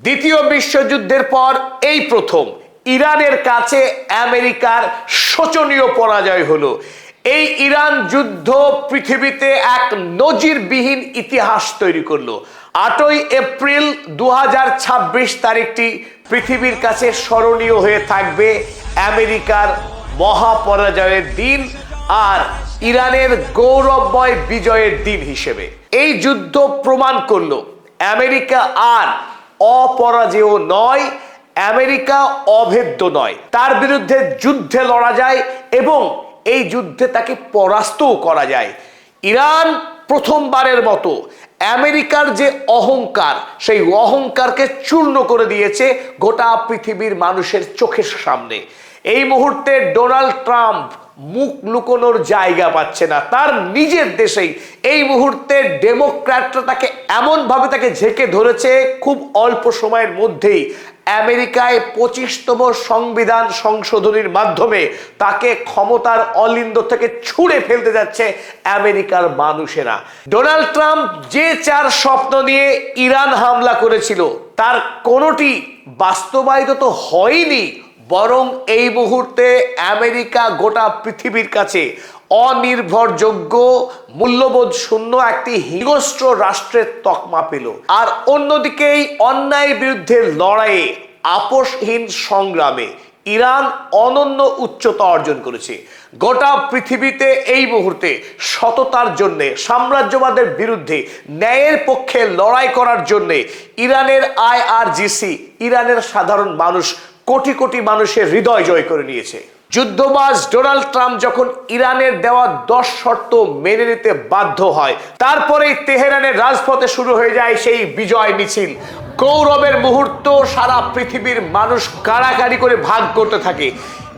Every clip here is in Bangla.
দ্বিতীয় বিশ্বযুদ্ধের পর এই প্রথম ইরানের কাছে আমেরিকার শোচনীয় পরাজয় হলো। এই ইরান যুদ্ধ পৃথিবীতে এক নজিরবিহীন ইতিহাস তৈরি করলো। 8ই এপ্রিল 2026 তারিখটি পৃথিবীর কাছে স্মরণীয় হয়ে থাকবে আমেরিকার মহাপরাজয়ের দিন আর ইরানের গৌরবময় বিজয়ের দিন হিসেবে। এই যুদ্ধ প্রমাণ করলো আমেরিকা আর অপরাজেয় নয়, আমেরিকা অভেদ্য নয়। তার বিরুদ্ধে যুদ্ধে লড়া যায় এবং এই যুদ্ধে তাকে পরাস্তও করা যায়। ইরান প্রথমবারের মতো আমেরিকার যে অহংকার, সেই অহংকারকে চূর্ণ করে দিয়েছে গোটা পৃথিবীর মানুষের চোখের সামনে। এই মুহূর্তে ডোনাল্ড ট্রাম্প মুখ লুকোনোর জায়গা পাচ্ছে না তার নিজের দেশেই। এই মুহূর্তে ডেমোক্র্যাটরা তাকে এমনভাবে তাকে ঝেঁকে ধরেছে, খুব অল্প সময়ের মধ্যেই আমেরিকায় 25তম সংবিধান সংশোধনীর মাধ্যমে তাকে ক্ষমতার অলিন্দ থেকে ছুঁড়ে ফেলতে যাচ্ছে আমেরিকার মানুষেরা। ডোনাল্ড ট্রাম্প যে 4 স্বপ্ন নিয়ে ইরান হামলা করেছিল তার কোনোটি বাস্তবায়িত তো হয়নি, বরং এই মুহূর্তে আমেরিকা গোটা পৃথিবীর কাছে অনির্ভরযোগ্য, মূল্যবোধ শূন্য একটি হিংস্র রাষ্ট্রের তকমা পেল। আর অন্যদিকে এই অন্যায়ের বিরুদ্ধে লড়াইয়ে, আপোষহীন সংগ্রামে ইরান অনন্য উচ্চতা অর্জন করেছে। গোটা পৃথিবীতে এই মুহূর্তে সততার জন্যে, সাম্রাজ্যবাদের বিরুদ্ধে ন্যায়ের পক্ষে লড়াই করার জন্যে ইরানের IRGC, ইরানের সাধারণ মানুষ, কোটি কোটি মানুষের হৃদয় জয় করে নিয়েছে। যুদ্ধবাজ ডোনাল্ড ট্রাম্প যখন ইরানের দেওয়া 10 শর্ত মেনে নিতে বাধ্য হয়, তারপরেই তেহরানের রাজপথে শুরু হয়ে যায় সেই বিজয় মিছিল। গৌরবের মুহূর্ত সারা পৃথিবীর মানুষ কাড়াকাড়ি করে ভাগ করতে থাকে।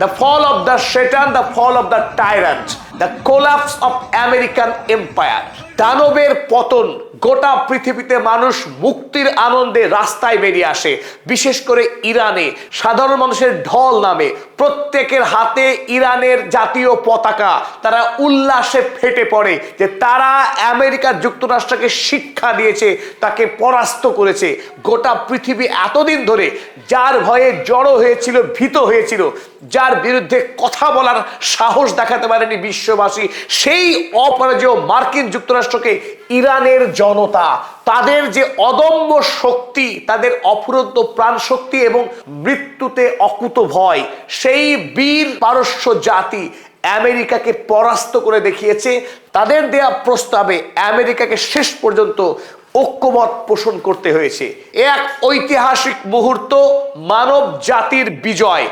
The fall of the Satan, the fall of the tyrant, the collapse of American empire. দানবের পতন। গোটা পৃথিবীতে মানুষ মুক্তির আনন্দে রাস্তায় বেরিয়ে আসে। বিশেষ করে ইরানে সাধারণ মানুষের ঢল নামে, প্রত্যেকের হাতে ইরানের জাতীয় পতাকা। তারা উল্লাসে ফেটে পড়ে যে তারা আমেরিকা যুক্তরাষ্ট্রকে শিক্ষা দিয়েছে, তাকে পরাস্ত করেছে। গোটা পৃথিবী এতদিন ধরে যার ভয়ে জড়ো হয়েছিল, ভীত হয়েছিল, যার বিরুদ্ধে কথা বলার সাহস দেখাতে পারেনি বিশ্ববাসী, সেই অপরাজেয় মার্কিন যুক্তরাষ্ট্রকে ইরানের জনতা, তাদের যে অদম্য শক্তি, তাদের অফুরন্ত প্রাণ শক্তি এবং মৃত্যুতে অকুত ভয়, সেই বীর পারস্য জাতি আমেরিকাকে পরাস্ত করে দেখিয়েছে। তাদের দেয়া প্রস্তাবে আমেরিকাকে শেষ পর্যন্ত ঐক্যমত পোষণ করতে হয়েছে। এক ঐতিহাসিক মুহূর্ত, মানব জাতির বিজয়।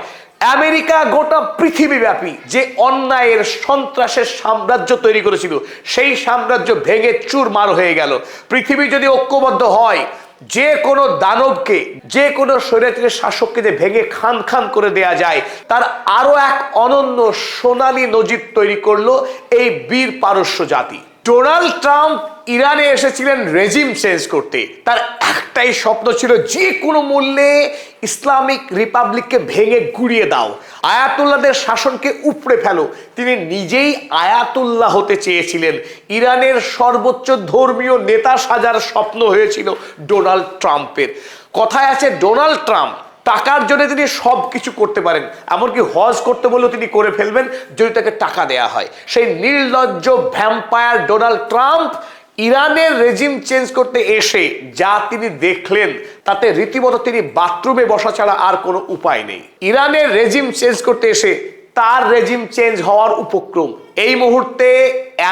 আমেরিকা গোটা পৃথিবীব্যাপী যে অন্যায়ের, সন্ত্রাসের সাম্রাজ্য তৈরি করেছিল, সেই সাম্রাজ্য ভেঙে চুরমার হয়ে গেল। পৃথিবী যদি ঐক্যবদ্ধ হয়, যে কোনো দানবকে, যে কোনো স্বৈরাচারী শাসককে যে ভেঙে খান খান করে দেয়া যায়, তার আরো এক অনন্য সোনালী নজির তৈরি করলো এই বীর পারস্য জাতি। ডোনাল্ড ট্রাম্প ইরানে এসেছিলেন রেজিম চেঞ্জ করতে। তার একটাই স্বপ্ন ছিল, যে কোনো মূল্যে ইসলামিক রিপাবলিককে ভেঙে গুড়িয়ে দাও, আয়াতুল্লাহদের শাসনকে উপড়ে ফেলো। তিনি নিজেই আয়াতুল্লাহ হতে চেয়েছিলেন। ইরানের সর্বোচ্চ ধর্মীয় নেতা সাজার স্বপ্ন হয়েছিল ডোনাল্ড ট্রাম্পের। কথায় আছে, ডোনাল্ড ট্রাম্প টাকার জন্য তিনি সব কিছু করতে পারেন, এমনকি হজ করতে বলেও তিনি করে ফেলবেন যদি তাকে টাকা দেয়া হয়। সেই নির্লজ্জ ভ্যাম্পায়ার ডোনাল্ড ট্রাম্প ইরানের রেজিম চেঞ্জ করতে এসে যা তিনি দেখলেন, তাতে রীতিমতো তিনি বাথরুমে বসা ছাড়া আর কোনো উপায় নেই। ইরানের রেজিম চেঞ্জ করতে এসে তার রেজিম চেঞ্জ হওয়ার উপক্রম। এই মুহূর্তে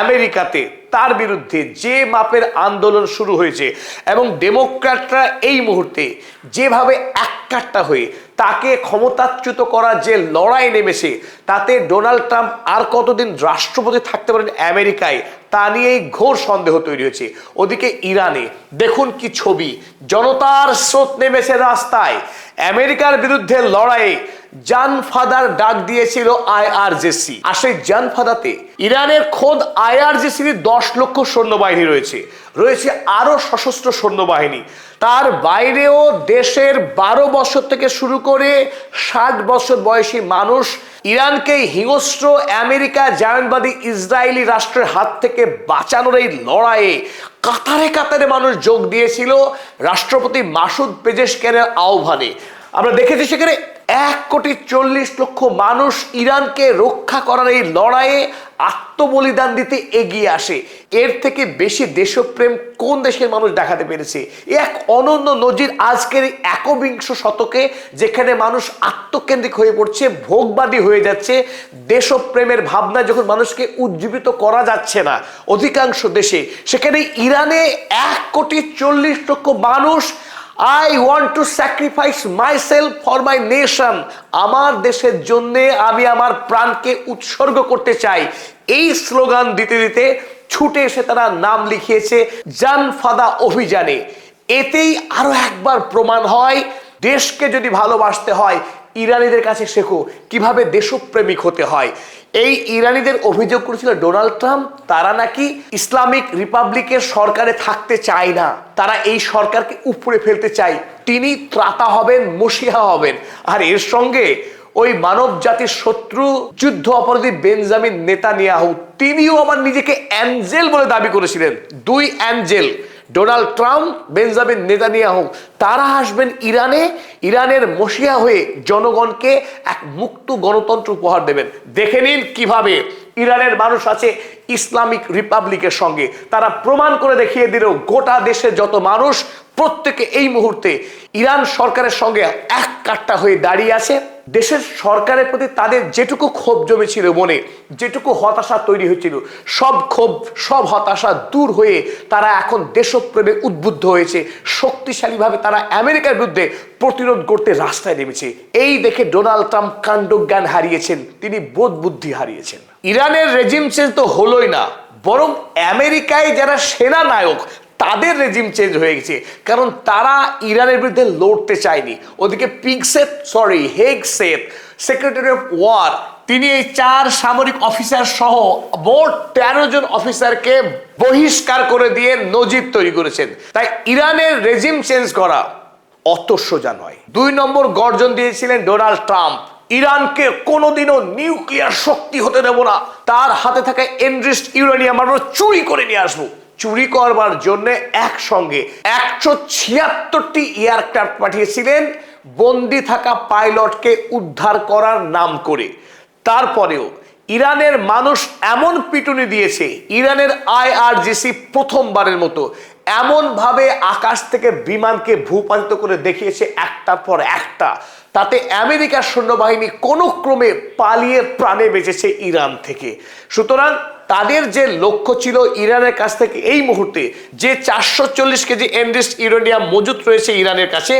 আমেরিকাতে তার বিরুদ্ধে যে মাপের আন্দোলন শুরু হয়েছে এবং ডেমোক্র্যাটরা এই মুহূর্তে যেভাবে এককাট্টা হয়ে তাকে ক্ষমতাচ্যুত করার যে লড়াই নেমেছে, তাতে ডোনাল্ড ট্রাম্প আর কতদিন রাষ্ট্রপতি থাকতে পারেন আমেরিকায়, তা নিয়েই ঘোর সন্দেহ তৈরি হয়েছে। ওদিকে ইরানে দেখুন কি ছবি, জনতার স্রোত নেমেছে রাস্তায়। আমেরিকার বিরুদ্ধে লড়াইয়ে জানফাদার ডাক দিয়েছিল আইআরজিসি। আর সেই জানফাদাতে ইরানের খোদ আইআরজিসির 10 লক্ষ সৈন্যবাহিনী রয়েছে আরো সশস্ত্র সৈন্যবাহিনী। তার বাইরেও দেশের 12 বছর থেকে শুরু করে 60 বছর বয়সী মানুষ ইরানকে হিংস্র আমেরিকা জায়নবাদী ইসরায়েলি রাষ্ট্রের হাত থেকে বাঁচানোর এই লড়াইয়ে কাতারে কাতারে মানুষ যোগ দিয়েছিল রাষ্ট্রপতি মাসুদ পেজেশকিয়ানের আহ্বানে। আমরা দেখেছি সেখানে 1,40,00,000 মানুষ ইরানকে রক্ষা করার এই লড়াইয়ে আত্মবলিদান দিতে এগিয়ে আসে। এর থেকে বেশি দেশপ্রেম কোন দেশের মানুষ দেখাতে পেরেছে? এক অনন্য নজির আজকের একবিংশ শতকে, যেখানে মানুষ আত্মকেন্দ্রিক হয়ে পড়ছে, ভোগবাদী হয়ে যাচ্ছে। দেশপ্রেমের ভাবনা যখন মানুষকে উজ্জীবিত করা যাচ্ছে না অধিকাংশ দেশে, সেখানে ইরানে 1,40,00,000 মানুষ I want to sacrifice myself for my nation, আমার দেশের জন্য আমি আমার প্রাণকে উৎসর্গ করতে চাই, এই স্লোগান দিতে দিতে ছুটে এসে তারা নাম লিখিয়েছে জানফাদা অভিযানে। এতেই আরো একবার প্রমাণ হয়, দেশকে যদি ভালোবাসতে হয় ইরানিদের কাছে শেখো কিভাবে দেশপ্রেমিক হতে হয়। এই ইরানিদের অভিযোগ করেছিল ডোনাল্ড ট্রাম্প, তারা নাকি ইসলামিক রিপাবলিকের সরকারে থাকতে চায় না, তারা এই সরকারকে উপরে ফেলতে চায়। তিনি ত্রাতা হবেন, মসিহা হবেন। আর এর সঙ্গে ওই মানব জাতির শত্রু যুদ্ধ অপরাধী বেঞ্জামিন নেতানিয়াহু, তিনিও আবার নিজেকে অ্যাঞ্জেল বলে দাবি করেছিলেন। 2 Angel, Donald Trump, Benjamin Netanyahu, তারা আসবেন ইরানে, ইরানের মসিহা হয়ে জনগণকে এক মুক্ত গণতন্ত্র উপহার দেবেন। দেখে নিন কিভাবে ইরানের মানুষ আছে ইসলামিক রিপাবলিকের সঙ্গে। তারা প্রমাণ করে দেখিয়ে দিল গোটা দেশের যত মানুষ প্রত্যেকে এই মুহূর্তে ইরান সরকারের সঙ্গে এক কাট্টা হয়ে দাঁড়িয়ে আছে। দেশের সরকারের প্রতি তাদের যেটুকু ক্ষোভ জমেছিল মনে, যেটুকু হতাশা তৈরি হয়েছিল, সব ক্ষোভ সব হতাশা দূর হয়ে তারা এখন দেশপ্রেমে উদ্বুদ্ধ হয়েছে। শক্তিশালীভাবে তারা আমেরিকার বিরুদ্ধে প্রতিরোধ করতে রাস্তায় নেমেছে। এই দেখে ডোনাল্ড ট্রাম্প কাণ্ডজ্ঞান হারিয়েছেন, তিনি বোধ বুদ্ধি হারিয়েছেন। ইরানের রেজিম চেঞ্জ তো হলোই না, বরং আমেরিকায় যারা সেনা নায়ক তাদের রেজিম চেঞ্জ হয়ে গেছে, কারণ তারা ইরানের বিরুদ্ধে লড়তে চায়নি। ওদিকে হেগসেথ সেক্রেটারি অফ ওয়ার, তিনি এই 4 সামরিক অফিসার সহ মোট 13 জন অফিসারকে বহিষ্কার করে দিয়ে নজির তৈরি করেছেন। তাই ইরানের রেজিম চেঞ্জ করা অত সোজা নয়। 2 নম্বর গর্জন দিয়েছিলেন ডোনাল্ড ট্রাম্প, ইরানকে কোনোদিনও নিউক্লিয়ার শক্তি হতে দেব না, তার হাতে থাকা এনরিচড ইউরেনিয়াম আমরা চুরি করে নিয়ে আসবো। চুরি করবার জন্য একসঙ্গে 176টি এয়ারক্রাফট পাঠিয়েছিলেন বন্দি থাকা পাইলটকে উদ্ধার করার নাম করে। তারপরেও ইরানের মানুষ এমন পিটুনি দিয়েছে, ইরানের আইআরজিসি প্রথমবারের মতো এমন ভাবে আকাশ থেকে বিমানকে ভূপাতিত করে দেখিয়েছে একটার পর একটা, তাতে আমেরিকার সৈন্যবাহিনী কোনো ক্রমে পালিয়ে প্রাণে বেঁচেছে ইরান থেকে। সুতরাং তাদের যে লক্ষ্য ছিল ইরানের কাছ থেকে এই মুহূর্তে যে 440 কেজি এনরিচড ইউরেনিয়াম মজুত রয়েছে ইরানের কাছে,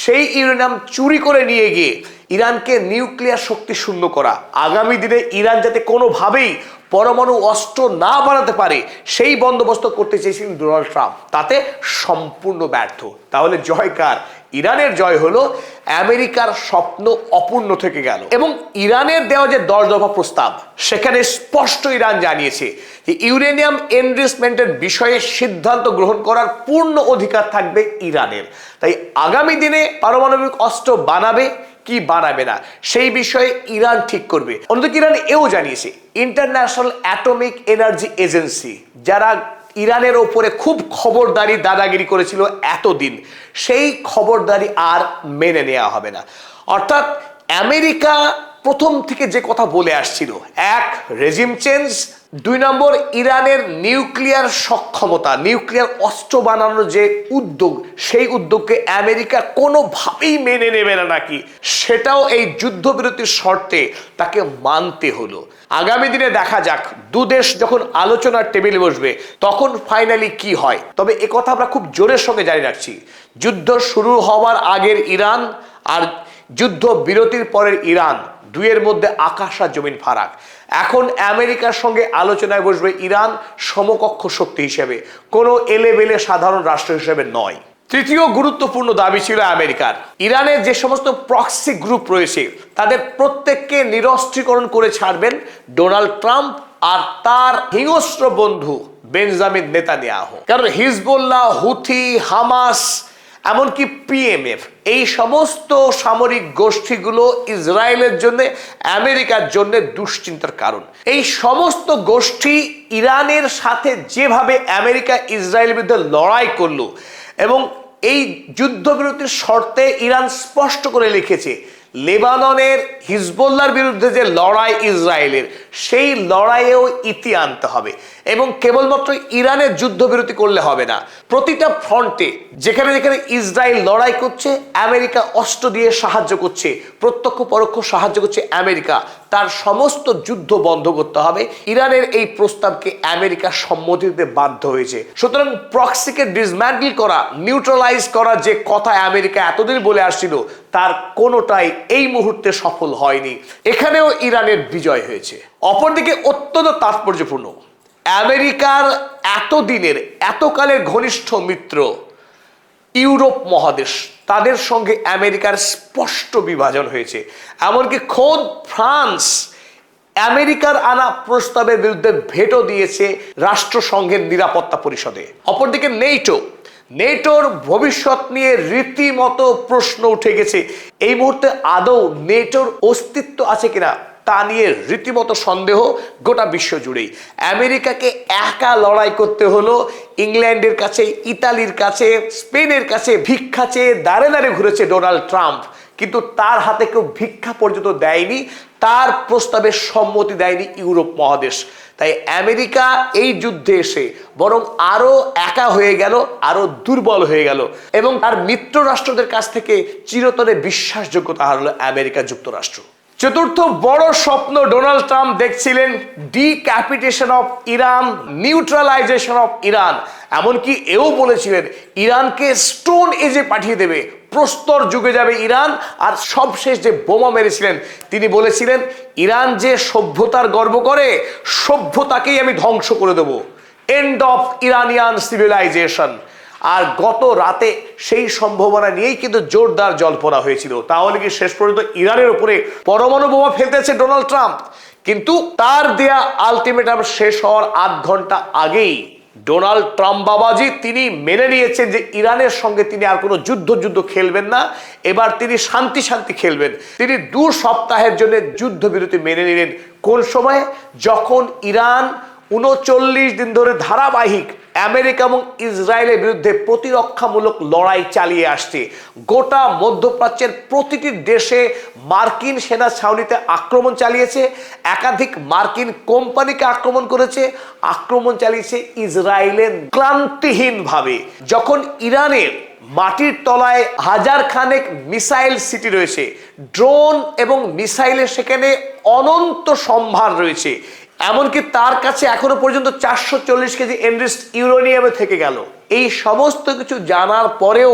সেই ইউরেনিয়াম চুরি করে নিয়ে গিয়ে ইরানকে নিউক্লিয়ার শক্তি শূন্য করা, আগামী দিনে ইরান যাতে কোনোভাবেই পরমাণু অস্ত্র না বানাতে পারে সেই বন্দোবস্ত করতে চেয়েছিলেন ডোনাল্ড ট্রাম্প, তাতে সম্পূর্ণ ব্যর্থ। তাহলে জয়কার, ইরানের জয় হলো, আমেরিকার স্বপ্ন অপূর্ণ থেকে গেল। এবং ইরানের দেওয়া যে 10 দফা প্রস্তাব, সেখানে স্পষ্ট ইরান জানিয়েছে যে ইউরেনিয়াম এনরিচমেন্টের বিষয়ে সিদ্ধান্ত গ্রহণ করার পূর্ণ অধিকার থাকবে ইরানের। তাই আগামী দিনে পারমাণবিক অস্ত্র বানাবে কি বানাবে না সেই বিষয়ে ইরান ঠিক করবে। অন্যদিকে ইরান এও জানিয়েছে ইন্টারন্যাশনাল অ্যাটমিক এনার্জি এজেন্সি, যারা ইরানের ওপরে খুব খবরদারি দাদাগিরি করেছিল এতদিন, সেই খবরদারি আর মেনে নেওয়া হবে না। অর্থাৎ আমেরিকা প্রথম থেকে যে কথা বলে আসছিল, 1 রেজিম চেঞ্জ, 2 নম্বর ইরানের নিউক্লিয়ার সক্ষমতা, নিউক্লিয়ার অস্ত্র বানানোর যে উদ্যোগ, সেই উদ্যোগকে আমেরিকা কোনোভাবেই মেনে নেবে না নাকি, সেটাও এই যুদ্ধবিরতির শর্তে তাকে মানতে হলো। আগামী দিনে দেখা যাক, 2 দেশ যখন আলোচনার টেবিলে বসবে তখন ফাইনালি কি হয়। তবে একথা আমরা খুব জোরের সঙ্গে জারি রাখছি, যুদ্ধ শুরু হওয়ার আগের ইরান আর যুদ্ধ বিরতির পরের ইরান, 2-এর মধ্যে আকাশ আর জমিন ফারাক। এখন আমেরিকার সঙ্গে আলোচনায় বসবে ইরান সমকক্ষ শক্তি হিসেবে, কোনো এলেবেলে সাধারণ রাষ্ট্র হিসেবে নয়। তৃতীয় গুরুত্বপূর্ণ দাবি ছিল আমেরিকার, ইরানের যে সমস্ত প্রক্সি গ্রুপ রয়েছে তাদের প্রত্যেককে নিরস্ত্রীকরণ করে ছাড়বেন ডোনাল্ড ট্রাম্প আর তার হিংস্র বন্ধু বেঞ্জামিন নেতানিয়াহু। কারণ হিজবুল্লাহ, হুথি, হামাস, এমনকি পিএমএফ, এই সমস্ত সামরিক গোষ্ঠীগুলো ইসরায়েলের জন্য, আমেরিকার জন্য দুশ্চিন্তার কারণ। এই সমস্ত গোষ্ঠী ইরানের সাথে যেভাবে আমেরিকা ইসরায়েলের বিরুদ্ধে লড়াই করলো, এবং এই যুদ্ধবিরতির শর্তে ইরান স্পষ্ট করে লিখেছে লেবাননের হিজবুল্লাহর বিরুদ্ধে যে লড়াই ইসরায়েলের, সেই লড়াইয়েও ইতি আনতে হবে। এবং কেবলমাত্র ইরানের যুদ্ধবিরতি করলে হবে না, প্রতিটা ফ্রন্টে যেখানে যেখানে ইসরায়েল লড়াই করছে আমেরিকা অস্ত্র দিয়ে সাহায্য করছে, প্রত্যক্ষ পরোক্ষ সাহায্য করছে আমেরিকা, তার সমস্ত যুদ্ধ বন্ধ করতে হবে। ইরানের এই প্রস্তাবকে আমেরিকা সম্মতি দিতে বাধ্য হয়েছে। সুতরাং প্রক্সিকে ডিসম্যান্টল করা, নিউট্রালাইজ করা যে কথা আমেরিকা এতদিন বলে আসছিল, তার কোনোটাই এই মুহূর্তে সফল হয়নি। এখানেও ইরানের বিজয় হয়েছে। অপরদিকে অত্যন্ত তাৎপর্যপূর্ণ, আমেরিকার এতদিনের এতকালের ঘনিষ্ঠ মিত্র ইউরোপ মহাদেশ, তাদের সঙ্গে আমেরিকার স্পষ্ট বিভাজন হয়েছে। এমনকি খোদ ফ্রান্স আমেরিকার আনা প্রস্তাবের বিরুদ্ধে ভেটো দিয়েছে রাষ্ট্রসংঘের নিরাপত্তা পরিষদে। অপরদিকে নেটোর ভবিষ্যৎ নিয়ে রীতিমতো প্রশ্ন উঠে গেছে। এই মুহূর্তে আদৌ নেটোর অস্তিত্ব আছে কিনা তা নিয়ে রীতিমতো সন্দেহ গোটা বিশ্ব জুড়েই। আমেরিকাকে একা লড়াই করতে হলো ইংল্যান্ডের কাছে, ইতালির কাছে, স্পেনের কাছে ভিক্ষা চেয়ে দাঁড়ে দাঁড়ে ঘুরেছে ডোনাল্ড ট্রাম্প, কিন্তু তার হাতে কেউ ভিক্ষা পর্যন্ত দেয়নি, তার প্রস্তাবে সম্মতি দেয়নি ইউরোপ মহাদেশ। তাই আমেরিকা এই যুদ্ধে এসে বরং আরো একা হয়ে গেল, আরো দুর্বল হয়ে গেল, এবং তার মিত্র রাষ্ট্রদের কাছ থেকে চিরতরে বিশ্বাসযোগ্যতা হারল আমেরিকা যুক্তরাষ্ট্র। চতুর্থ বড় স্বপ্ন ডোনাল্ড ট্রাম্প দেখছিলেন decapitation of Iran, neutralization of Iran. এমনকি এও বলেছিলেন ইরানকে স্টোন এজে পাঠিয়ে দেবে, প্রস্তর যুগে যাবে ইরান। আর সবশেষ যে বোমা মেরেছিলেন, তিনি বলেছিলেন ইরান যে সভ্যতার গর্ব করে, সভ্যতাকেই আমি ধ্বংস করে দেব, এন্ড অফ ইরানিয়ান সিভিলাইজেশন। আর গত রাতে সেই সম্ভাবনা নিয়েই কিন্তু জোরদার জল্পনা হয়েছিল, তাহলে কি শেষ পর্যন্ত ইরানের উপরে পরমাণু বোমা ফেলতেছে ডোনাল্ড ট্রাম্প? কিন্তু তার দেয়া আলটিমেটাম শেষ হওয়ার আধ ঘন্টা আগেই ডোনাল্ড ট্রাম্প বাবাজি তিনি মেনে নিয়েছেন যে ইরানের সঙ্গে তিনি আর কোনো যুদ্ধ খেলবেন না, এবার তিনি শান্তি খেলবেন। তিনি 2 সপ্তাহের জন্য যুদ্ধবিরতি মেনে নিলেন। কোন সময়ে? যখন ইরান 39 দিন ধরে ধারাবাহিক আমেরিকা এবং ইসরায়েলের বিরুদ্ধে প্রতিরক্ষামূলক লড়াই চালিয়ে আসছে। গোটা মধ্যপ্রাচ্যের প্রতিটি দেশে মার্কিন সেনা ছাউনিতে আক্রমণ চালিয়েছে, একাধিক মার্কিন কোম্পানিকে আক্রমণ করেছে, আক্রমণ চালিয়েছে ইসরায়েলের ক্লান্তিহীনভাবে। যখন ইরানের মাটির তলায় হাজার খানেক মিসাইল সিটি রয়েছে, ড্রোন এবং মিসাইলের সেখানে অনন্ত সম্ভার রয়েছে, এমনকি তার কাছে এখনো পর্যন্ত 440 কেজি এনরিচড ইউরেনিয়ামে থেকে গেল। এই সমস্ত কিছু জানার পরেও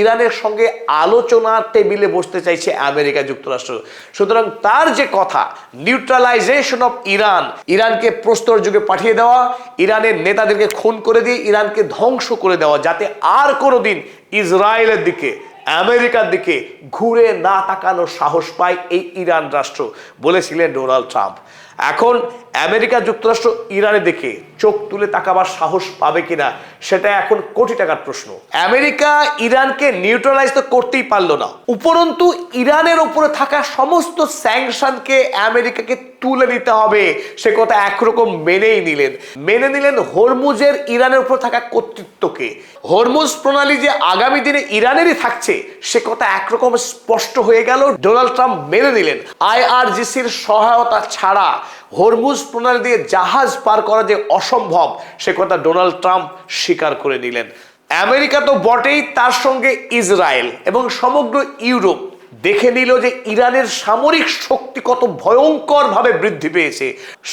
ইরানের সঙ্গে আলোচনার টেবিলে বসতে চাইছে আমেরিকা যুক্তরাষ্ট্র। সুতরাং তার যে কথা নিউট্রালাইজেশন অফ ইরান, ইরানকে প্রস্তর যুগে পাঠিয়ে দেওয়া, ইরানের নেতাদেরকে খুন করে দিয়ে ইরানকে ধ্বংস করে দেওয়া, যাতে আর কোনোদিন ইসরায়েলের দিকে, আমেরিকার দিকে ঘুরে না তাকানোর সাহস পায় এই ইরান রাষ্ট্র, বলেছিলেন ডোনাল্ড ট্রাম্প। এখন আমেরিকা যুক্তরাষ্ট্র ইরানের দিকে চোখ তুলে তাকাবার সাহস পাবে কিনা সেটা এখন কোটি টাকার প্রশ্ন। আমেরিকা ইরানকে নিউট্রালাইজ তো করতেই পারলো না, উপরন্তু ইরানের উপরে থাকা সমস্ত স্যাংশনকে আমেরিকাকে তুলে নিতে হবে সে কথা একরকম মেনে নিলেন হরমুজের ইরানের উপর থাকা কর্তৃত্বকে। হরমুজ প্রণালী যে আগামী দিনে ইরানেরই থাকছে সে কথা একরকম স্পষ্ট হয়ে গেল, ডোনাল্ড ট্রাম্প মেনে নিলেন। IRGCর সহায়তা ছাড়া হরমুজ প্রণালী দিয়ে জাহাজ পার করা যে অসম্ভব সে কথা ডোনাল্ড ট্রাম্প স্বীকার করে নিলেন। আমেরিকা তো বটেই, তার সঙ্গে ইসরায়েল এবং সমগ্র ইউরোপ দেখে নিল যে ইরানের সামরিক শক্তি কত ভয়ঙ্কর ভাবে বৃদ্ধি পেয়েছে।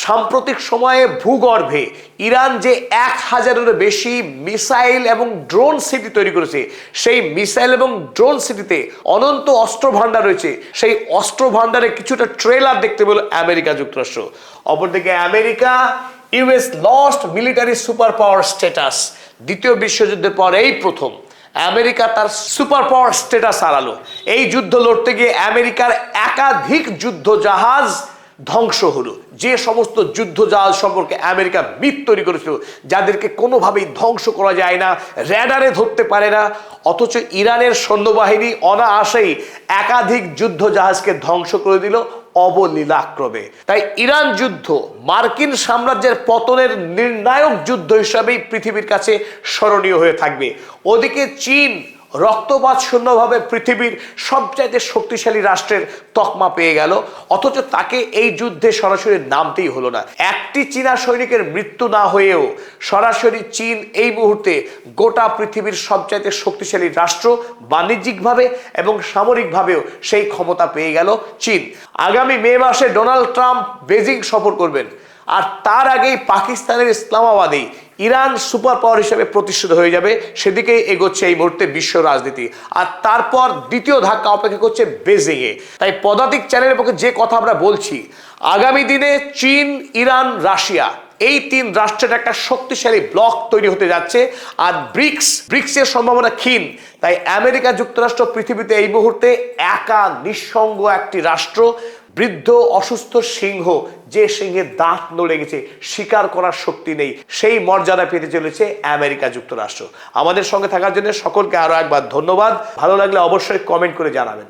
সাম্প্রতিক সময়ে ভূগর্ভে ইরান যে 1000-এরও বেশি মিসাইল এবং ড্রোন সিটি তৈরি করেছে, সেই মিসাইল এবং ড্রোন সিটিতে অনন্ত অস্ত্র ভান্ডার রয়েছে। সেই অস্ত্র ভান্ডারে কিছুটা ট্রেলার দেখতে পেল আমেরিকা যুক্তরাষ্ট্র। অপরদিকে America US lost military super power status. দ্বিতীয় বিশ্বযুদ্ধের পর এই প্রথম আমেরিকা তার সুপার পাওয়ার স্ট্যাটাস হারালো। এই যুদ্ধ লড়তে গিয়ে আমেরিকার একাধিক যুদ্ধ জাহাজ ধ্বংস হলো। যে সমস্ত যুদ্ধ জাহাজ সম্পর্কে আমেরিকা মিথ তৈরি করেছিল, যাদেরকে কোনোভাবেই ধ্বংস করা যায় না, র্যাডারে ধরতে পারে না, অথচ ইরানের সৈন্যবাহিনী অনায়াসেই একাধিক যুদ্ধ জাহাজকে ধ্বংস করে দিল অবলীলাক্রমে। তাই ইরান যুদ্ধ মার্কিন সাম্রাজ্যের পতনের নির্ণায়ক যুদ্ধ হিসাবেই পৃথিবীর কাছে স্মরণীয় হয়ে থাকবে। ওদিকে চীন রক্তপাত শূন্যভাবে পৃথিবীর সবচাইতে শক্তিশালী রাষ্ট্রের তকমা পেয়ে গেল, অথচ তাকে এই যুদ্ধে সরাসরি নামতেই হলো না। একটি চীনা সৈনিকের মৃত্যু না হয়েও সরাসরি চীন এই মুহূর্তে গোটা পৃথিবীর সবচাইতে শক্তিশালী রাষ্ট্র, বাণিজ্যিকভাবে এবং সামরিকভাবেও সেই ক্ষমতা পেয়ে গেল চীন। আগামী মে মাসে ডোনাল্ড ট্রাম্প বেজিং সফর করবেন, আর তার আগেই পাকিস্তানের ইসলামাবাদেই ইরান সুপার পাওয়ার হিসেবে প্রতিষ্ঠিত হয়ে যাবে। সেদিকেই এগোচ্ছে এই মুহূর্তে বিশ্ব রাজনীতি। আর তারপর দ্বিতীয় ধাক্কা অপেক্ষা করছে বেজিংয়ে। তাই পদাতিক চ্যানেলের পক্ষে যে কথা আমরা বলছি, আগামী দিনে চীন, ইরান, রাশিয়া এই তিন রাষ্ট্রের একটা শক্তিশালী ব্লক তৈরি হতে যাচ্ছে। আর ব্রিক্সের সম্ভাবনা ক্ষীণ। তাই আমেরিকা যুক্তরাষ্ট্র পৃথিবীতে এই মুহূর্তে একা নিঃসঙ্গ একটি রাষ্ট্র, বৃদ্ধ অসুস্থ সিংহ, যে সিংহের দাঁত নড়ে গেছে, শিকার করার শক্তি নেই, সেই মর্যাদা পেতে চলেছে আমেরিকা যুক্তরাষ্ট্র। আমাদের সঙ্গে থাকার জন্য সকলকে আরো একবার ধন্যবাদ। ভালো লাগলে অবশ্যই কমেন্ট করে জানাবেন।